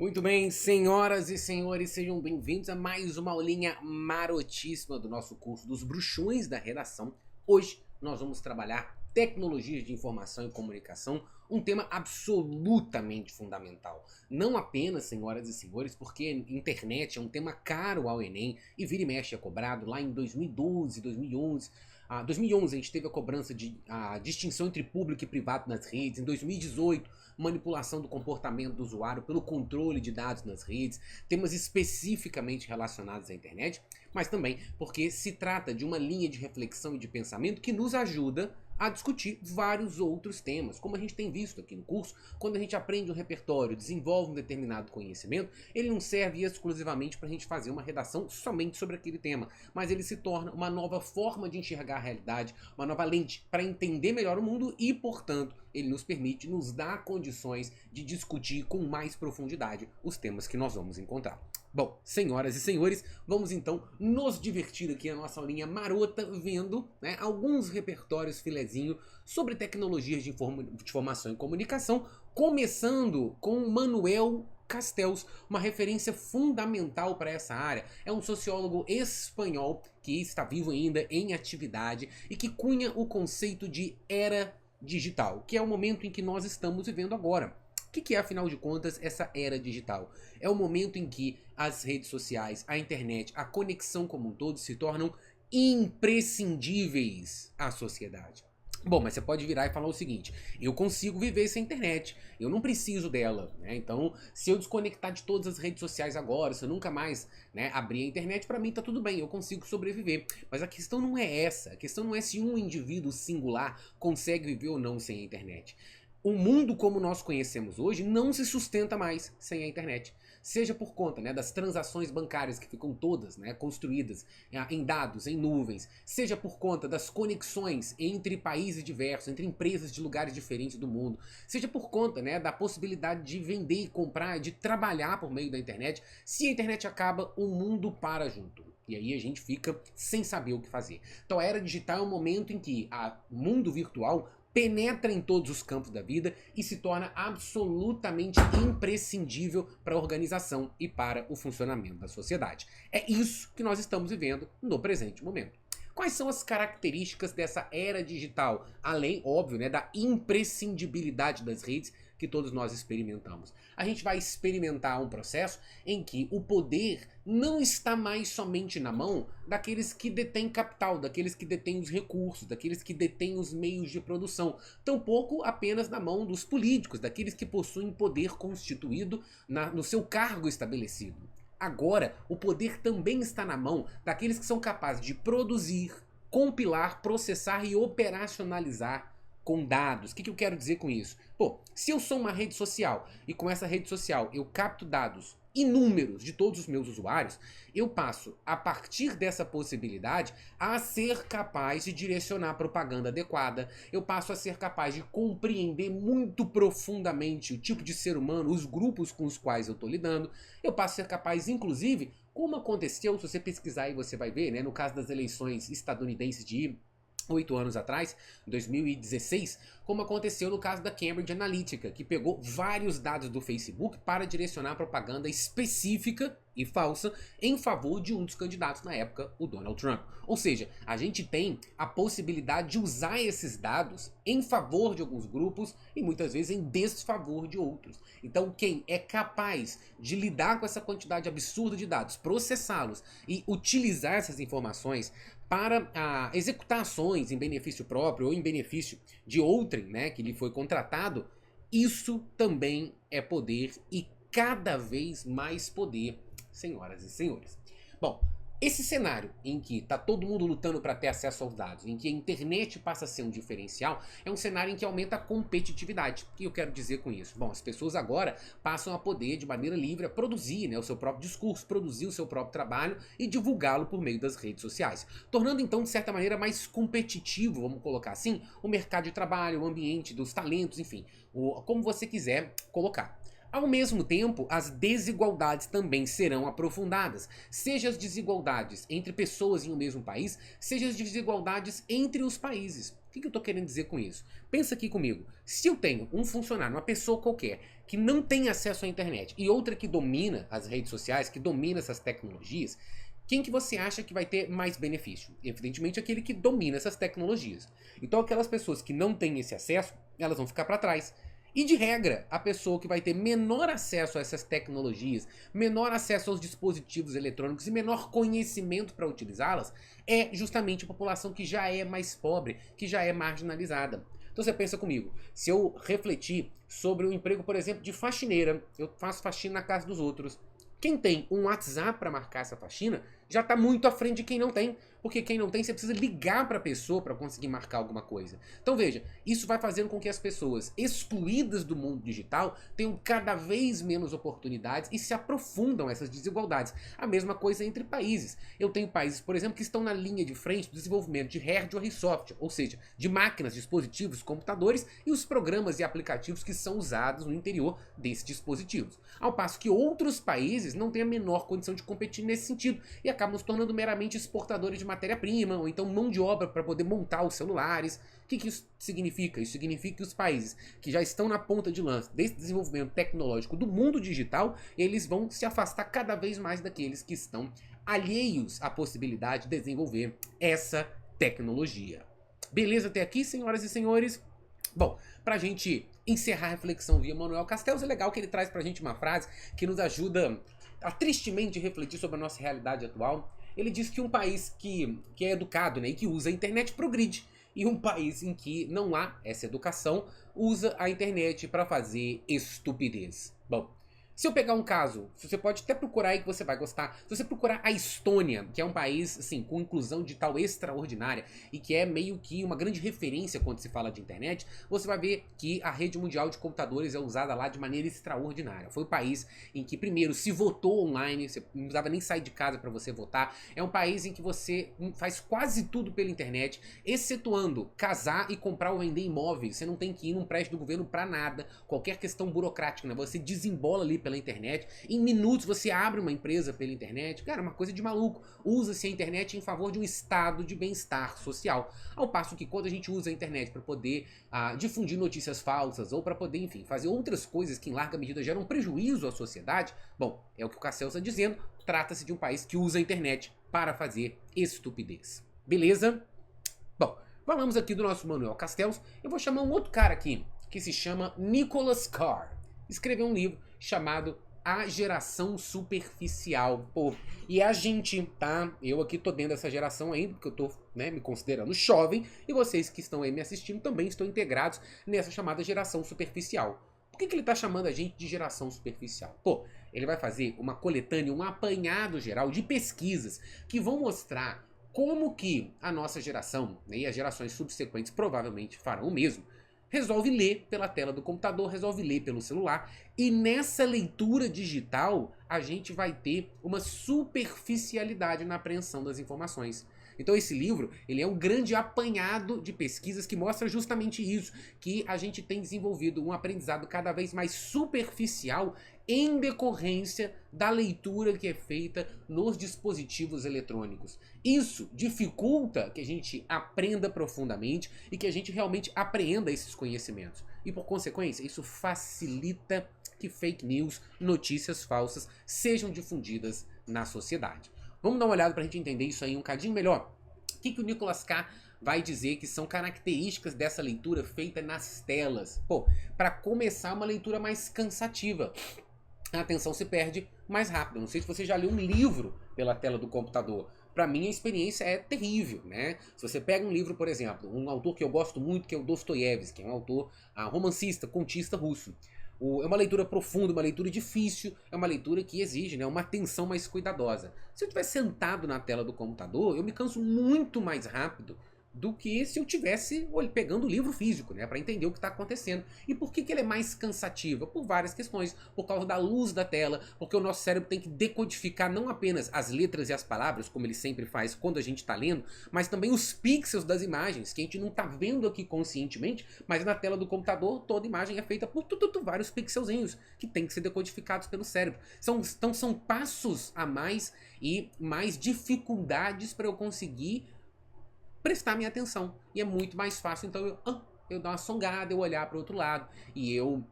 Muito bem, senhoras e senhores, sejam bem-vindos a mais uma aulinha marotíssima do nosso curso dos Bruxões da Redação. Hoje nós vamos trabalhar tecnologias de informação e comunicação, um tema absolutamente fundamental. Não apenas, senhoras e senhores, porque internet é um tema caro ao Enem e vira e mexe é cobrado lá em 2012, 2011. 2011 a gente teve a cobrança de distinção entre público e privado nas redes. Em 2018, manipulação do comportamento do usuário pelo controle de dados nas redes, temas especificamente relacionados à internet, mas também porque se trata de uma linha de reflexão e de pensamento que nos ajuda a discutir vários outros temas. Como a gente tem visto aqui no curso, quando a gente aprende um repertório, desenvolve um determinado conhecimento, ele não serve exclusivamente para a gente fazer uma redação somente sobre aquele tema, mas ele se torna uma nova forma de enxergar a realidade, uma nova lente para entender melhor o mundo e, portanto, ele nos permite, nos dá condições de discutir com mais profundidade os temas que nós vamos encontrar. Bom, senhoras e senhores, vamos então nos divertir aqui na nossa aulinha marota vendo alguns repertórios filezinho sobre tecnologias de informação e comunicação, começando com Manuel Castells, uma referência fundamental para essa área. É um sociólogo espanhol que está vivo ainda em atividade e que cunha o conceito de era digital, que é o momento em que nós estamos vivendo agora. O que é, afinal de contas, essa era digital? É o momento em que as redes sociais, a internet, a conexão como um todo se tornam imprescindíveis à sociedade. Bom, mas você pode virar e falar o seguinte: eu consigo viver sem internet, eu não preciso dela, né? Então, se eu desconectar de todas as redes sociais agora, se eu nunca mais abrir a internet, para mim tá tudo bem, eu consigo sobreviver. Mas a questão não é essa, a questão não é se um indivíduo singular consegue viver ou não sem a internet. O mundo como nós conhecemos hoje não se sustenta mais sem a internet. Seja por conta das transações bancárias que ficam todas construídas em dados, em nuvens. Seja por conta das conexões entre países diversos, entre empresas de lugares diferentes do mundo. Seja por conta da possibilidade de vender e comprar, de trabalhar por meio da internet. Se a internet acaba, o mundo para junto. E aí a gente fica sem saber o que fazer. Então a era digital é um momento em que o mundo virtual penetra em todos os campos da vida e se torna absolutamente imprescindível para a organização e para o funcionamento da sociedade. É isso que nós estamos vivendo no presente momento. Quais são as características dessa era digital? Além, óbvio, da imprescindibilidade das redes que todos nós experimentamos. A gente vai experimentar um processo em que o poder não está mais somente na mão daqueles que detêm capital, daqueles que detêm os recursos, daqueles que detêm os meios de produção. Tampouco apenas na mão dos políticos, daqueles que possuem poder constituído no seu cargo estabelecido. Agora, o poder também está na mão daqueles que são capazes de produzir, compilar, processar e operacionalizar com dados. O que eu quero dizer com isso? Pô, se eu sou uma rede social e com essa rede social eu capto dados inúmeros de todos os meus usuários, eu passo, a partir dessa possibilidade, a ser capaz de direcionar propaganda adequada, eu passo a ser capaz de compreender muito profundamente o tipo de ser humano, os grupos com os quais eu estou lidando, eu passo a ser capaz, inclusive, como aconteceu, se você pesquisar aí você vai ver, no caso das eleições estadunidenses de 8 anos atrás, 2016, como aconteceu no caso da Cambridge Analytica, que pegou vários dados do Facebook para direcionar propaganda específica e falsa em favor de um dos candidatos na época, o Donald Trump. Ou seja, a gente tem a possibilidade de usar esses dados em favor de alguns grupos e muitas vezes em desfavor de outros. Então, quem é capaz de lidar com essa quantidade absurda de dados, processá-los e utilizar essas informações para executar ações em benefício próprio ou em benefício de outrem, que lhe foi contratado, isso também é poder e cada vez mais poder, senhoras e senhores. Bom, esse cenário em que está todo mundo lutando para ter acesso aos dados, em que a internet passa a ser um diferencial, é um cenário em que aumenta a competitividade. O que eu quero dizer com isso? Bom, as pessoas agora passam a poder, de maneira livre, a produzir o seu próprio discurso, produzir o seu próprio trabalho e divulgá-lo por meio das redes sociais. Tornando, então, de certa maneira, mais competitivo, vamos colocar assim, o mercado de trabalho, o ambiente dos talentos, enfim, como você quiser colocar. Ao mesmo tempo, as desigualdades também serão aprofundadas, seja as desigualdades entre pessoas em um mesmo país, seja as desigualdades entre os países. O que eu estou querendo dizer com isso? Pensa aqui comigo. Se eu tenho um funcionário, uma pessoa qualquer, que não tem acesso à internet e outra que domina as redes sociais, que domina essas tecnologias, quem que você acha que vai ter mais benefício? Evidentemente aquele que domina essas tecnologias. Então aquelas pessoas que não têm esse acesso, elas vão ficar para trás. E de regra, a pessoa que vai ter menor acesso a essas tecnologias, menor acesso aos dispositivos eletrônicos e menor conhecimento para utilizá-las, é justamente a população que já é mais pobre, que já é marginalizada. Então você pensa comigo, se eu refletir sobre o emprego, por exemplo, de faxineira, eu faço faxina na casa dos outros. Quem tem um WhatsApp para marcar essa faxina já está muito à frente de quem não tem. Porque quem não tem, você precisa ligar para a pessoa para conseguir marcar alguma coisa. Então veja, isso vai fazendo com que as pessoas excluídas do mundo digital tenham cada vez menos oportunidades e se aprofundam essas desigualdades. A mesma coisa entre países. Eu tenho países, por exemplo, que estão na linha de frente do desenvolvimento de hardware e software, ou seja, de máquinas, dispositivos, computadores e os programas e aplicativos que são usados no interior desses dispositivos. Ao passo que outros países não têm a menor condição de competir nesse sentido e acabam se tornando meramente exportadores de matéria-prima, ou então mão de obra para poder montar os celulares. O que isso significa? Isso significa que os países que já estão na ponta de lança desse desenvolvimento tecnológico do mundo digital, eles vão se afastar cada vez mais daqueles que estão alheios à possibilidade de desenvolver essa tecnologia. Beleza até aqui, senhoras e senhores? Bom, pra gente encerrar a reflexão via Manuel Castells, é legal que ele traz pra gente uma frase que nos ajuda a tristemente refletir sobre a nossa realidade atual. Ele diz que um país que é educado, né, e que usa a internet progride. E um país em que não há essa educação usa a internet para fazer estupidez. Bom, se eu pegar um caso, você pode até procurar aí que você vai gostar. Se você procurar a Estônia, que é um país assim, com inclusão digital extraordinária e que é meio que uma grande referência quando se fala de internet, você vai ver que a rede mundial de computadores é usada lá de maneira extraordinária. Foi o país em que primeiro se votou online, você não precisava nem sair de casa para você votar. É um país em que você faz quase tudo pela internet, excetuando casar e comprar ou vender imóveis. Você não tem que ir num prédio do governo para nada. Qualquer questão burocrática, né? Você desembola ali pela internet, em minutos você abre uma empresa pela internet, cara, uma coisa de maluco. Usa-se a internet em favor de um estado de bem-estar social, ao passo que quando a gente usa a internet para poder difundir notícias falsas ou para poder, enfim, fazer outras coisas que em larga medida geram prejuízo à sociedade, bom, é o que o Castells está dizendo, trata-se de um país que usa a internet para fazer estupidez. Beleza? Bom, falamos aqui do nosso Manuel Castells, eu vou chamar um outro cara aqui, que se chama Nicholas Carr. Escreveu um livro chamado A Geração Superficial. Pô, e a gente, tá? Eu aqui tô dentro dessa geração ainda, porque eu tô, né, me considerando jovem, e vocês que estão aí me assistindo também estão integrados nessa chamada geração superficial. Por que ele tá chamando a gente de geração superficial? Pô, ele vai fazer uma coletânea, um apanhado geral de pesquisas que vão mostrar como que a nossa geração, né, e as gerações subsequentes provavelmente farão o mesmo, resolve ler pela tela do computador, resolve ler pelo celular. E nessa leitura digital, a gente vai ter uma superficialidade na apreensão das informações. Então esse livro, ele é um grande apanhado de pesquisas que mostra justamente isso, que a gente tem desenvolvido um aprendizado cada vez mais superficial em decorrência da leitura que é feita nos dispositivos eletrônicos. Isso dificulta que a gente aprenda profundamente e que a gente realmente apreenda esses conhecimentos. E por consequência, isso facilita que fake news, notícias falsas, sejam difundidas na sociedade. Vamos dar uma olhada para a gente entender isso aí um cadinho melhor. O que o Nicholas Carr vai dizer que são características dessa leitura feita nas telas? Pô, para começar, uma leitura mais cansativa. A atenção se perde mais rápido. Não sei se você já leu um livro pela tela do computador. Para mim, a experiência é terrível, né? Se você pega um livro, por exemplo, um autor que eu gosto muito, que é o Dostoiévski, que é um autor romancista, contista russo. É uma leitura profunda, uma leitura difícil, é uma leitura que exige, né, uma atenção mais cuidadosa. Se eu estiver sentado na tela do computador, eu me canso muito mais rápido do que se eu tivesse pegando o livro físico, né, para entender o que está acontecendo. E por que ele é mais cansativo? Por várias questões. Por causa da luz da tela, porque o nosso cérebro tem que decodificar não apenas as letras e as palavras, como ele sempre faz quando a gente está lendo, mas também os pixels das imagens, que a gente não está vendo aqui conscientemente, mas na tela do computador toda imagem é feita por vários pixelzinhos, que tem que ser decodificados pelo cérebro. Então são passos a mais e mais dificuldades para eu conseguir prestar minha atenção. E é muito mais fácil, então, eu eu dar uma songada, eu olhar para o outro lado e eu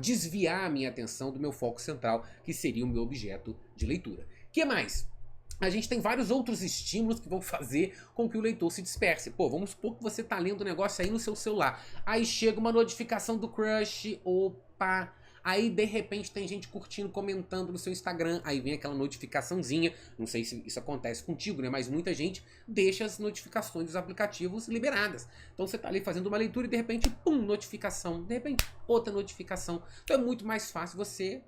desviar a minha atenção do meu foco central, que seria o meu objeto de leitura. O que mais? A gente tem vários outros estímulos que vão fazer com que o leitor se disperse. Pô, vamos supor que você tá lendo um negócio aí no seu celular. Aí chega uma notificação do crush, opa. Aí de repente tem gente curtindo, comentando no seu Instagram. Aí vem aquela notificaçãozinha. Não sei se isso acontece contigo, né? Mas muita gente deixa as notificações dos aplicativos liberadas. Então você tá ali fazendo uma leitura e de repente, pum, notificação. De repente, outra notificação. Então é muito mais fácil você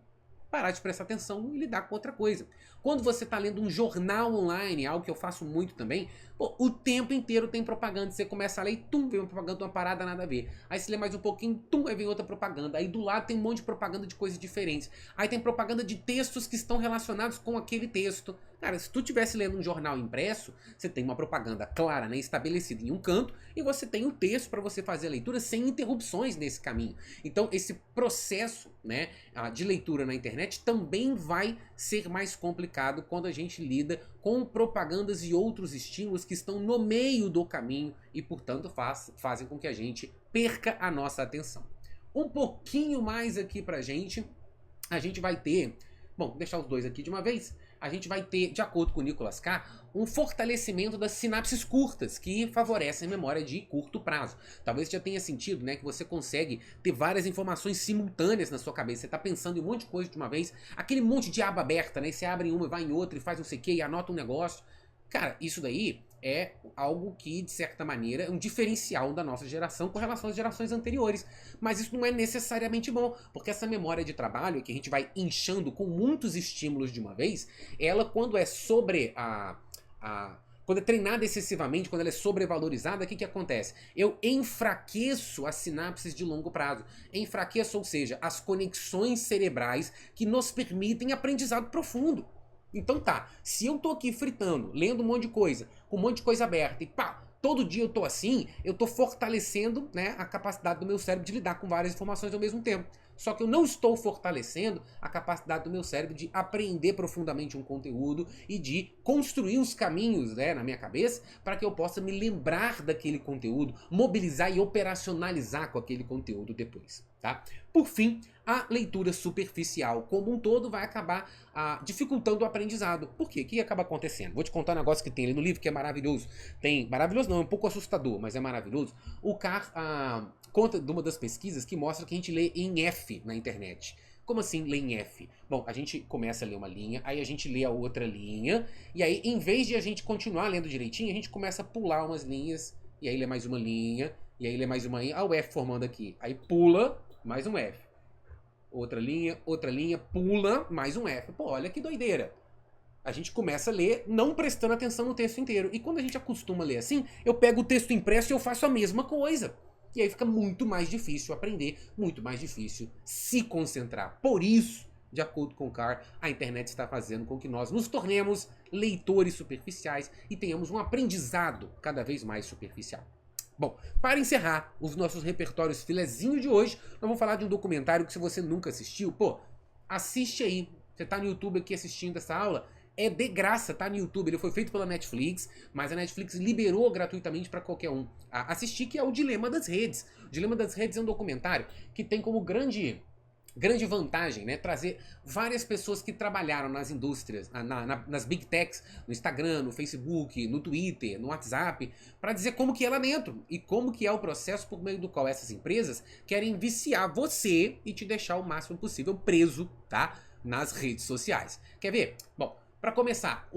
parar de prestar atenção e lidar com outra coisa. Quando você está lendo um jornal online, algo que eu faço muito também, pô, o tempo inteiro tem propaganda. Você começa a ler e tum, vem uma propaganda, uma parada, nada a ver. Aí você lê mais um pouquinho, tum, aí vem outra propaganda. Aí do lado tem um monte de propaganda de coisas diferentes. Aí tem propaganda de textos que estão relacionados com aquele texto. Cara, se tu estivesse lendo um jornal impresso, você tem uma propaganda clara, né, estabelecida em um canto, e você tem o texto para você fazer a leitura sem interrupções nesse caminho. Então esse processo, né, de leitura na internet também vai ser mais complicado quando a gente lida com propagandas e outros estímulos que estão no meio do caminho e, portanto, fazem com que a gente perca a nossa atenção. Um pouquinho mais aqui pra gente, a gente vai ter... Bom, vou deixar os dois aqui de uma vez. A gente vai ter, de acordo com o Nicholas Carr, um fortalecimento das sinapses curtas, que favorecem a memória de curto prazo. Talvez já tenha sentido, né, que você consegue ter várias informações simultâneas na sua cabeça. Você está pensando em um monte de coisa de uma vez, aquele monte de aba aberta, né, você abre em uma e vai em outra e faz não sei o que e anota um negócio. Cara, isso daí é algo que, de certa maneira, é um diferencial da nossa geração com relação às gerações anteriores. Mas isso não é necessariamente bom, porque essa memória de trabalho, que a gente vai inchando com muitos estímulos de uma vez, ela, quando é quando é treinada excessivamente, quando ela é sobrevalorizada, o que acontece? Eu enfraqueço as sinapses de longo prazo. Enfraqueço, ou seja, as conexões cerebrais que nos permitem aprendizado profundo. Então tá, se eu tô aqui fritando, lendo um monte de coisa, com um monte de coisa aberta e pá, todo dia eu tô assim, eu tô fortalecendo, né, a capacidade do meu cérebro de lidar com várias informações ao mesmo tempo. Só que eu não estou fortalecendo a capacidade do meu cérebro de aprender profundamente um conteúdo e de construir os caminhos, né, na minha cabeça para que eu possa me lembrar daquele conteúdo, mobilizar e operacionalizar com aquele conteúdo depois, tá? Por fim, a leitura superficial como um todo vai acabar dificultando o aprendizado. Por quê? O que acaba acontecendo? Vou te contar um negócio que tem ali no livro que é maravilhoso. Maravilhoso não, é um pouco assustador, mas é maravilhoso. O Carr conta de uma das pesquisas que mostra que a gente lê em F na internet. Como assim lê em F? Bom, a gente começa a ler uma linha, aí a gente lê a outra linha, e aí em vez de a gente continuar lendo direitinho, a gente começa a pular umas linhas, e aí lê mais uma linha, e aí lê mais uma linha, o F formando aqui. Aí pula, mais um F. Outra linha, pula, mais um F. Pô, olha que doideira. A gente começa a ler não prestando atenção no texto inteiro. E quando a gente acostuma a ler assim, eu pego o texto impresso e eu faço a mesma coisa. E aí fica muito mais difícil aprender, muito mais difícil se concentrar. Por isso, de acordo com Carr, a internet está fazendo com que nós nos tornemos leitores superficiais e tenhamos um aprendizado cada vez mais superficial. Bom, para encerrar os nossos repertórios filezinho de hoje, nós vamos falar de um documentário que, se você nunca assistiu, pô, assiste aí. Você tá no YouTube aqui assistindo essa aula, é de graça, tá no YouTube. Ele foi feito pela Netflix, mas a Netflix liberou gratuitamente para qualquer um assistir, que é o Dilema das Redes. O Dilema das Redes é um documentário que tem como grande vantagem, né, trazer várias pessoas que trabalharam nas indústrias, nas big techs, no Instagram, no Facebook, no Twitter, no WhatsApp, para dizer como que é lá dentro e como que é o processo por meio do qual essas empresas querem viciar você e te deixar o máximo possível preso, tá, nas redes sociais. Quer ver? Bom, para começar,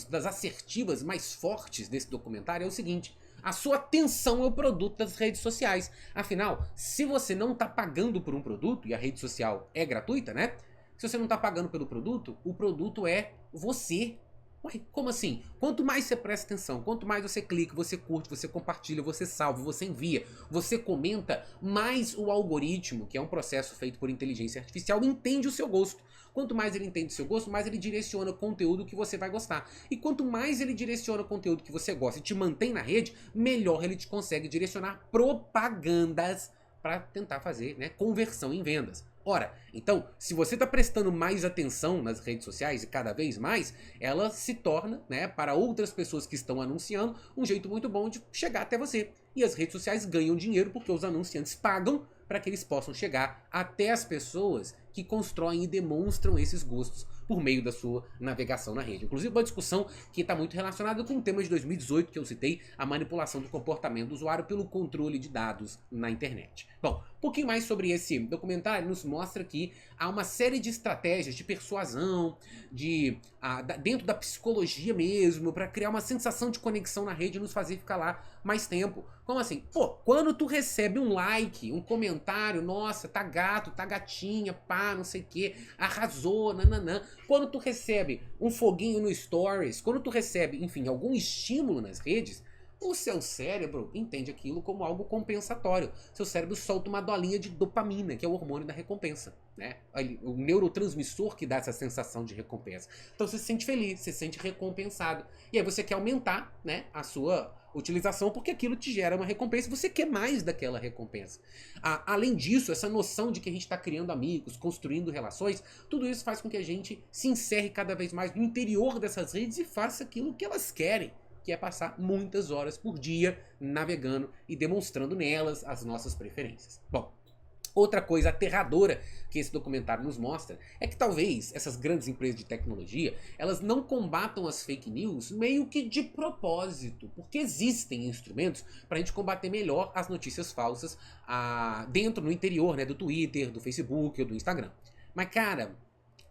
das assertivas mais fortes desse documentário é o seguinte: a sua atenção é o produto das redes sociais. Afinal, se você não está pagando por um produto, e a rede social é gratuita, né? Se você não está pagando pelo produto, o produto é você. Ué, como assim? Quanto mais você presta atenção, quanto mais você clica, você curte, você compartilha, você salva, você envia, você comenta, mais o algoritmo, que é um processo feito por inteligência artificial, entende o seu gosto. Quanto mais ele entende o seu gosto, mais ele direciona o conteúdo que você vai gostar. E quanto mais ele direciona o conteúdo que você gosta e te mantém na rede, melhor ele te consegue direcionar propagandas para tentar fazer, né, conversão em vendas. Ora, então, se você está prestando mais atenção nas redes sociais e cada vez mais, ela se torna, né, para outras pessoas que estão anunciando, um jeito muito bom de chegar até você. e as redes sociais ganham dinheiro porque os anunciantes pagam para que eles possam chegar até as pessoas que constroem e demonstram esses gostos por meio da sua navegação na rede. Inclusive uma discussão que está muito relacionada com o tema de 2018 que eu citei, a manipulação do comportamento do usuário pelo controle de dados na internet. Bom, um pouquinho mais sobre esse documentário nos mostra que há uma série de estratégias de persuasão, dentro da psicologia mesmo, para criar uma sensação de conexão na rede e nos fazer ficar lá mais tempo. Como assim? Pô, quando tu recebe um like, um comentário, nossa, tá gato, tá gatinha, pá, não sei o que, arrasou, nananã. Quando tu recebe um foguinho no Stories, quando tu recebe, enfim, algum estímulo nas redes, o seu cérebro entende aquilo como algo compensatório. Seu cérebro solta uma dolinha de dopamina, que é o hormônio da recompensa, né? O neurotransmissor que dá essa sensação de recompensa. Então você se sente feliz, você se sente recompensado. E aí você quer aumentar, né, a sua utilização porque aquilo te gera uma recompensa e você quer mais daquela recompensa. Além disso, essa noção de que a gente está criando amigos, construindo relações, tudo isso faz com que a gente se encerre cada vez mais no interior dessas redes e faça aquilo que elas querem, que é passar muitas horas por dia navegando e demonstrando nelas as nossas preferências. Bom, outra coisa aterradora que esse documentário nos mostra é que talvez essas grandes empresas de tecnologia, elas não combatam as fake news meio que de propósito, porque existem instrumentos para a gente combater melhor as notícias falsas dentro, no interior, né, do Twitter, do Facebook ou do Instagram. Mas cara,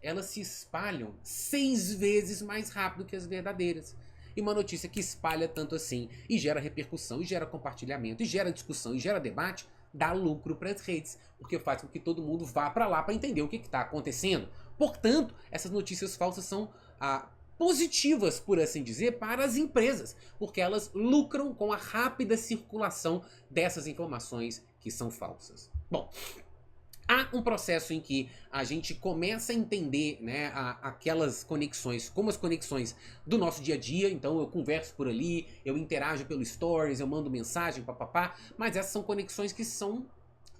elas se espalham 6 vezes mais rápido que as verdadeiras. E uma notícia que espalha tanto assim, e gera repercussão, e gera compartilhamento, e gera discussão, e gera debate, dá lucro para as redes, porque faz com que todo mundo vá para lá para entender o que está acontecendo. Portanto, essas notícias falsas são positivas, por assim dizer, para as empresas, porque elas lucram com a rápida circulação dessas informações que são falsas. Bom, há um processo em que a gente começa a entender, né, aquelas conexões, como as conexões do nosso dia a dia. Então eu converso por ali, eu interajo pelo Stories, eu mando mensagem, papapá, mas essas são conexões que são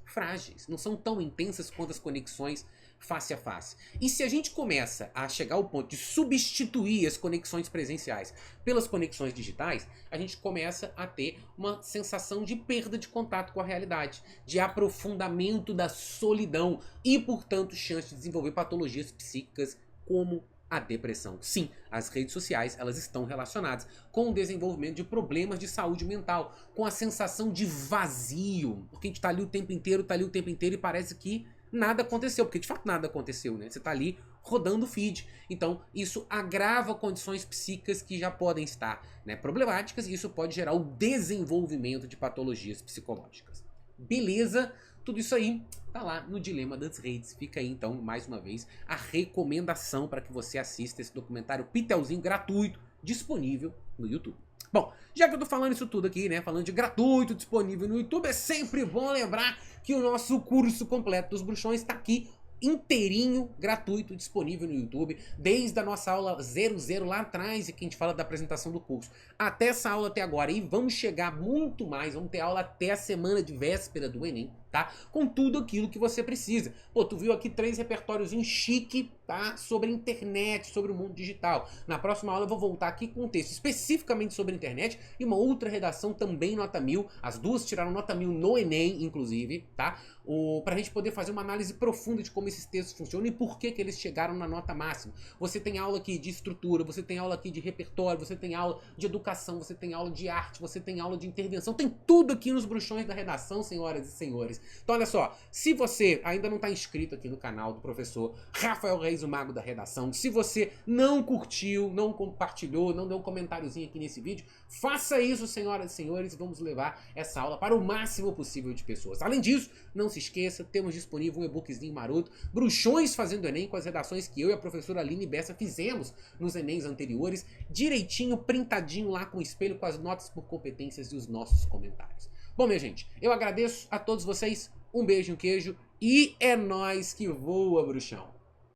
frágeis, não são tão intensas quanto as conexões face a face. E se a gente começa a chegar ao ponto de substituir as conexões presenciais pelas conexões digitais, a gente começa a ter uma sensação de perda de contato com a realidade, de aprofundamento da solidão e, portanto, chance de desenvolver patologias psíquicas como a depressão. Sim, as redes sociais, elas estão relacionadas com o desenvolvimento de problemas de saúde mental, com a sensação de vazio, porque a gente tá ali o tempo inteiro e parece que nada aconteceu, porque de fato nada aconteceu, né? Você tá ali rodando o feed. Então, isso agrava condições psíquicas que já podem estar, né, problemáticas, e isso pode gerar o desenvolvimento de patologias psicológicas. Beleza? Tudo isso aí tá lá no Dilema das Redes. Fica aí, então, mais uma vez, a recomendação para que você assista esse documentário pitelzinho gratuito, disponível no YouTube. Bom, já que eu tô falando isso tudo aqui, né, falando de gratuito, disponível no YouTube, é sempre bom lembrar que o nosso curso completo dos bruxões tá aqui, inteirinho, gratuito, disponível no YouTube, desde a nossa aula 00 lá atrás, e que a gente fala da apresentação do curso, até essa aula até agora, e vamos chegar muito mais, vamos ter aula até a semana de véspera do Enem, tá? Com tudo aquilo que você precisa. Pô, tu viu aqui 3 repertóriozinhos chique, tá? Sobre internet, sobre o mundo digital. Na próxima aula eu vou voltar aqui com um texto especificamente sobre internet e uma outra redação também nota 1000, as duas tiraram nota 1000 no Enem, inclusive, tá? Pra gente poder fazer uma análise profunda de como esses textos funcionam e por que eles chegaram na nota máxima. Você tem aula aqui de estrutura, você tem aula aqui de repertório, você tem aula de educação, você tem aula de arte, você tem aula de intervenção, tem tudo aqui nos bruxões da redação, senhoras e senhores. Então olha só, se você ainda não está inscrito aqui no canal do professor Rafael Reis, o Mago da Redação, se você não curtiu, não compartilhou, não deu um comentáriozinho aqui nesse vídeo, faça isso, senhoras e senhores, e vamos levar essa aula para o máximo possível de pessoas. Além disso, não se esqueça, temos disponível um e-bookzinho maroto, Bruxões Fazendo Enem, com as redações que eu e a professora Aline Bessa fizemos nos Enems anteriores, direitinho, printadinho lá com o espelho, com as notas por competências e os nossos comentários. Bom, minha gente, eu agradeço a todos vocês, um beijo, um queijo, e é nóis que voa, bruxão!